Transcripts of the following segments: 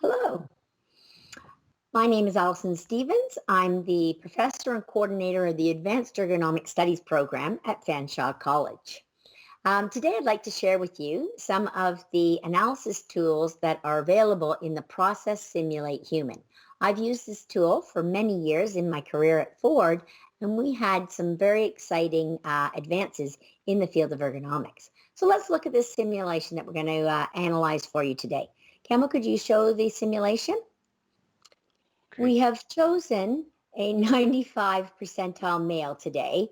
Hello, my name is Allison Stevens. I'm the professor and coordinator of the Advanced Ergonomic Studies program at Fanshawe College. Today I'd like to share with you some of the analysis tools that are available in the Process Simulate Human. I've used this tool for many years in my career at Ford, and we had some very exciting advances in the field of ergonomics. So let's look at this simulation that we're going to analyze for you today. Camel, could you show the simulation? Okay. We have chosen a 95 percentile male today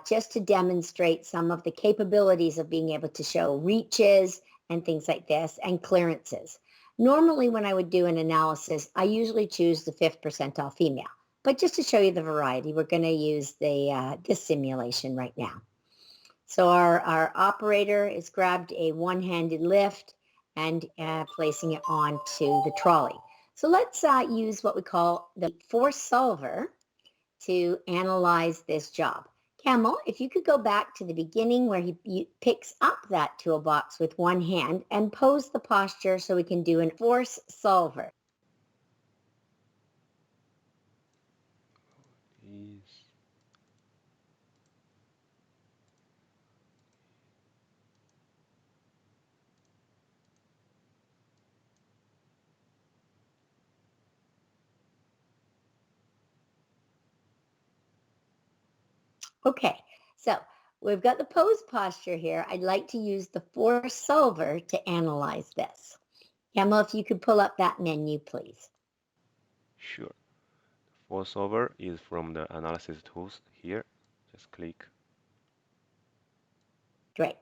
just to demonstrate some of the capabilities of being able to show reaches and things like this and clearances. Normally when I would do an analysis, I usually choose the 5th percentile female. But just to show you the variety, we're going to use this simulation right now. So our operator has grabbed a one-handed lift and placing it onto the trolley. So let's use what we call the force solver to analyze this job. Camel, if you could go back to the beginning where he picks up that toolbox with one hand and pose the posture so we can do a force solver. Is Okay, so we've got the pose posture here. I'd like to use the force solver to analyze this. Camel, if you could pull up that menu, please. sure. VoiceOver is from the analysis tools here. Just click. Great.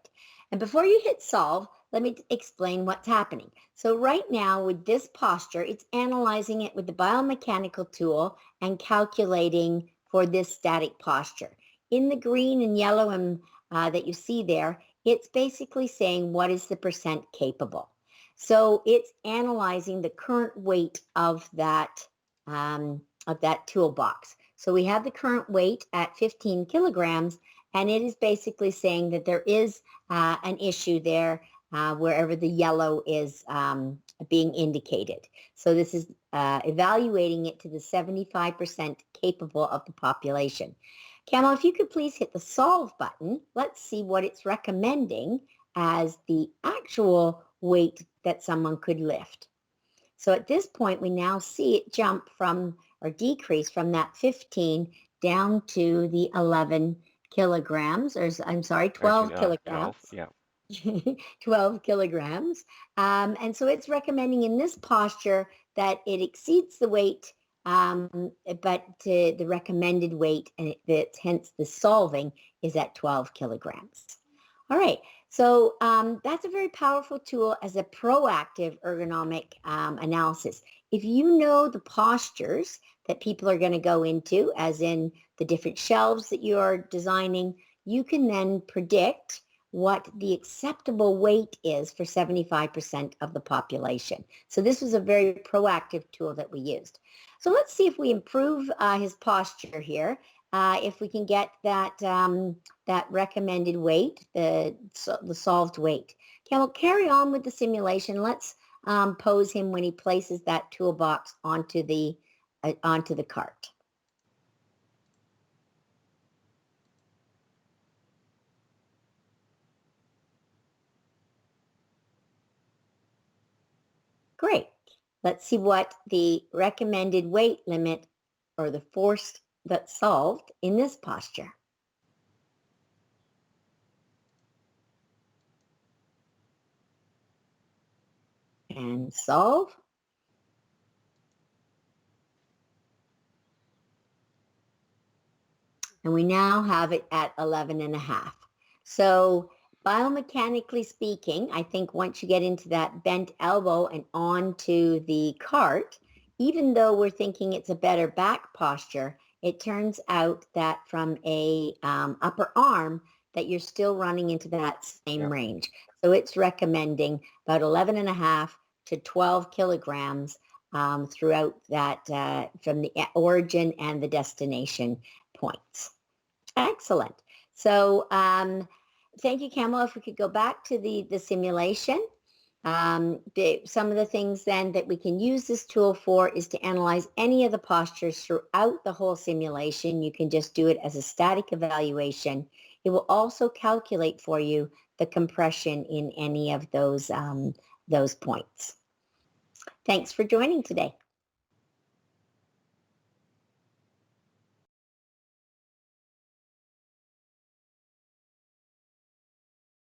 And before you hit solve, let me explain what's happening. So right now with this posture, it's analyzing it with the biomechanical tool and calculating for this static posture. In the green and yellow and that you see there, it's basically saying what is the percent capable. So it's analyzing the current weight of that toolbox. So we have the current weight at 15 kilograms, and it is basically saying that there is an issue there wherever the yellow is being indicated. So this is evaluating it to the 75% capable of the population. Camel, if you could please hit the solve button, let's see what it's recommending as the actual weight that someone could lift. So at this point, we now see it jump from or decrease from that 15 down to the 11 kilograms, or I'm sorry, 12 Actually, kilograms. 12. Yeah. 12 kilograms. And so it's recommending in this posture that it exceeds the weight, but the recommended weight, and hence the solving is at 12 kilograms. All right. So that's a very powerful tool as a proactive ergonomic analysis. If you know the postures that people are going to go into, as in the different shelves that you are designing, you can then predict what the acceptable weight is for 75% of the population. So this was a very proactive tool that we used. So let's see if we improve his posture here. If we can get that that recommended weight, the solved weight. Okay, we'll carry on with the simulation. Let's pose him when he places that toolbox onto the cart. Great. Let's see what the recommended weight limit or the force that's solved in this posture. And solve. And we now have it at 11 and a half. So biomechanically speaking, I think once you get into that bent elbow and onto the cart, even though we're thinking it's a better back posture, it turns out that from a upper arm that you're still running into that same range. So it's recommending about 11 and a half to 12 kilograms throughout that from the origin and the destination points. Excellent. So thank you, Camilla. If we could go back to the simulation. Some of the things then that we can use this tool for is to analyze any of the postures throughout the whole simulation. You can just do it as a static evaluation. It will also calculate for you the compression in any of those points. Thanks for joining today.